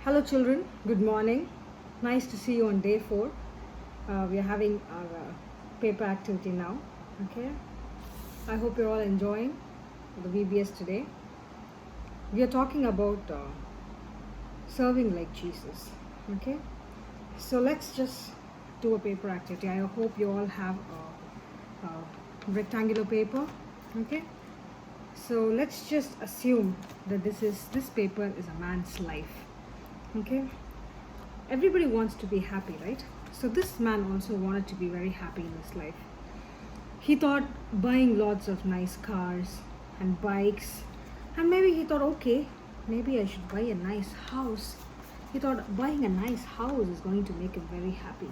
Hello, children. Good morning. Nice to see you on day 4. We are having our paper activity now. Okay. I hope you're all enjoying the VBS today. We are talking about serving like Jesus. Okay. So let's just do a paper activity. I hope you all have a rectangular paper. Okay. So let's just assume that this paper is a man's life. Okay. Everybody wants to be happy, right? So this man also wanted to be very happy in his life. He thought buying lots of nice cars and bikes, and maybe he thought, okay, maybe I should buy a nice house. He thought buying a nice house is going to make him very happy.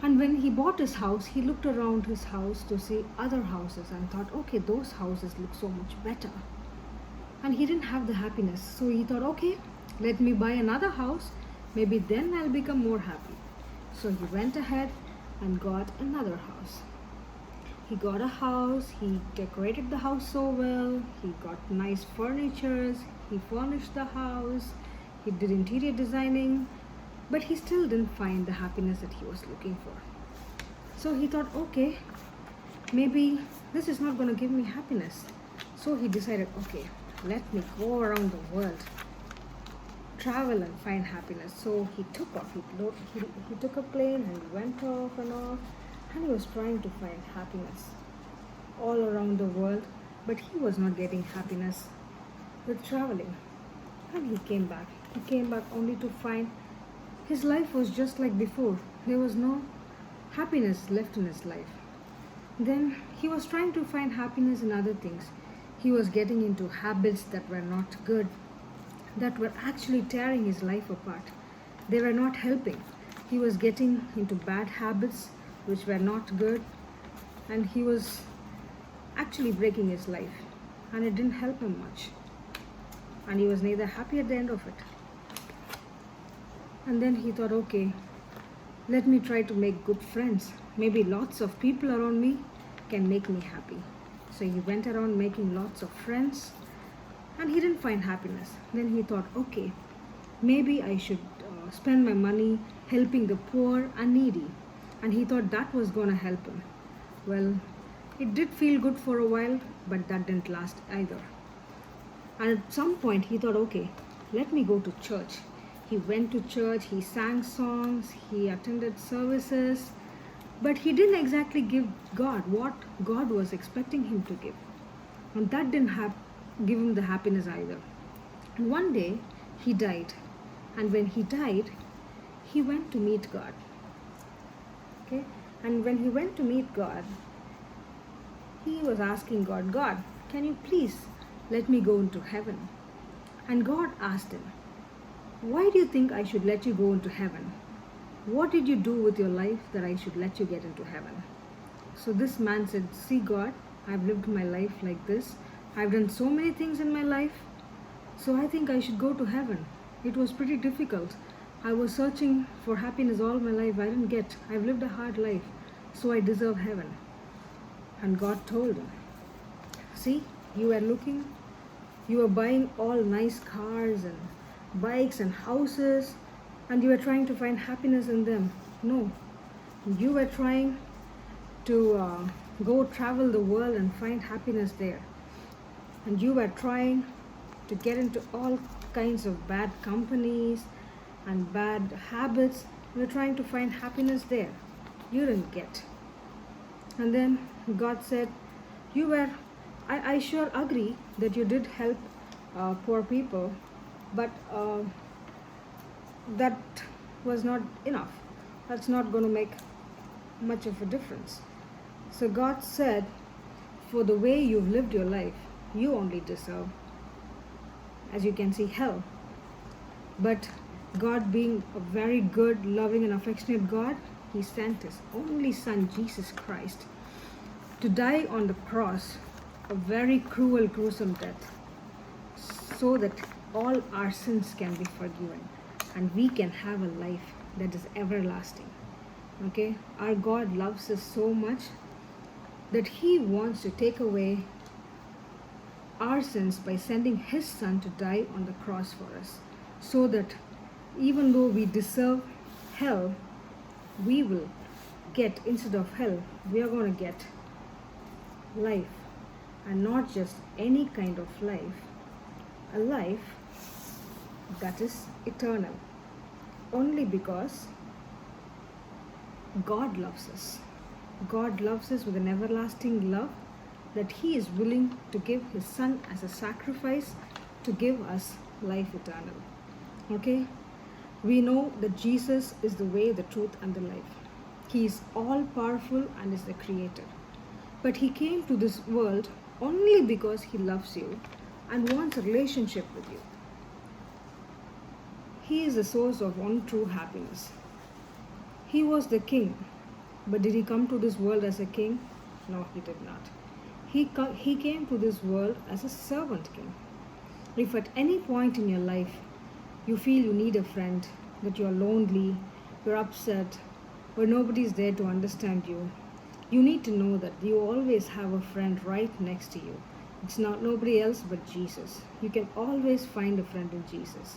And when he bought his house, he looked around his house to see other houses and thought, okay, those houses look so much better. And he didn't have the happiness. So he thought, okay, let me buy another house. Maybe then I'll become more happy. So he went ahead and got another house. He got a house, he decorated the house so well, he got nice furnitures, he furnished the house, he did interior designing, but he still didn't find the happiness that he was looking for. So he thought, okay, maybe this is not going to give me happiness. So he decided, okay, let me go around the world, travel and find happiness. So he took off. He took a plane and he went off, and he was trying to find happiness all around the world, but he was not getting happiness with traveling. And he came back. He came back only to find his life was just like before. There was no happiness left in his life. Then he was trying to find happiness in other things. He was getting into habits that were not good, that were actually tearing his life apart. They were not helping. He was getting into bad habits which were not good, and he was actually breaking his life, and it didn't help him much. And he was neither happy at the end of it. And then he thought, okay, let me try to make good friends. Maybe lots of people around me can make me happy. So he went around making lots of friends, and he didn't find happiness. Then he thought, okay, maybe I should spend my money helping the poor and needy. And he thought that was going to help him. Well, it did feel good for a while, but that didn't last either. And at some point he thought, okay, let me go to church. He went to church, he sang songs, he attended services, but he didn't exactly give God what God was expecting him to give. And that didn't give him the happiness either. And one day he died. And when he died, he went to meet God. Okay? And when he went to meet God, he was asking God, God, can you please let me go into heaven? And God asked him, why do you think I should let you go into heaven? What did you do with your life that I should let you get into heaven? So this man said, see God, I've lived my life like this. I've done so many things in my life. So I think I should go to heaven. It was pretty difficult. I was searching for happiness all my life. I didn't get. I've lived a hard life. So I deserve heaven. And God told him, see, you were buying all nice cars and bikes and houses, and you were trying to find happiness in them. No, you were trying to go travel the world and find happiness there. And you were trying to get into all kinds of bad companies and bad habits. You were trying to find happiness there. You didn't get. And then God said, I sure agree that you did help poor people, but that was not enough. That's not going to make much of a difference. So God said, for the way you've lived your life, you only deserve, as you can see, hell. But God, being a very good, loving and affectionate God, he sent his only son, Jesus Christ, to die on the cross, a very cruel, gruesome death, so that all our sins can be forgiven and we can have a life that is everlasting. Okay? Our God loves us so much that he wants to take away our sins by sending his son to die on the cross for us. so that even though we deserve hell, we will get, instead of hell, we are going to get life. And not just any kind of life, a life that is eternal. Only because God loves us. God loves us with an everlasting love, that He is willing to give His Son as a sacrifice to give us life eternal. Okay? We know that Jesus is the way, the truth, and the life. He is all powerful and is the creator. But He came to this world only because He loves you and wants a relationship with you. He is the source of one true happiness. He was the king, but did He come to this world as a king? No, He did not. He came to this world as a servant king. If at any point in your life you feel you need a friend, that you're lonely, you're upset, or nobody is there to understand you, you need to know that you always have a friend right next to you. It's not nobody else but Jesus. You can always find a friend in Jesus.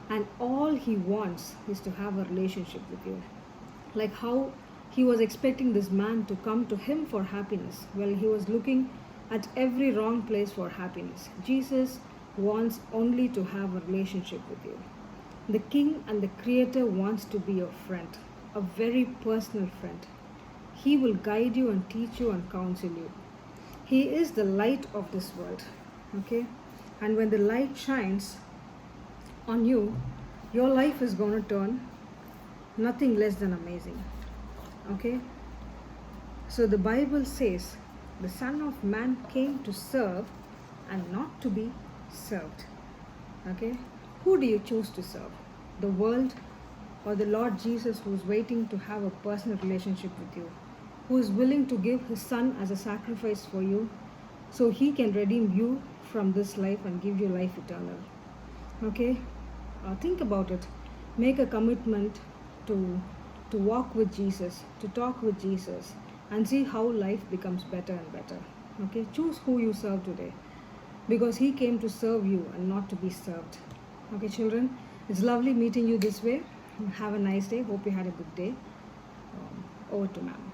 And all He wants is to have a relationship with you. Like how He was expecting this man to come to Him for happiness. Well, He was looking at every wrong place for happiness. Jesus wants only to have a relationship with you. The King and the Creator wants to be your friend, a very personal friend. He will guide you and teach you and counsel you. He is the light of this world. Okay? And when the light shines on you, your life is going to turn nothing less than amazing. Okay? So the Bible says the Son of Man came to serve and not to be served. Okay? Who do you choose to serve? The world or the Lord Jesus, who is waiting to have a personal relationship with you, who is willing to give His Son as a sacrifice for you so He can redeem you from this life and give you life eternal. Okay? Think about it. Make a commitment to walk with Jesus, to talk with Jesus, and see how life becomes better and better. Okay? Choose who you serve today, because He came to serve you and not to be served. Okay, children? It's lovely meeting you this way. Have a nice day. Hope you had a good day. Over to ma'am.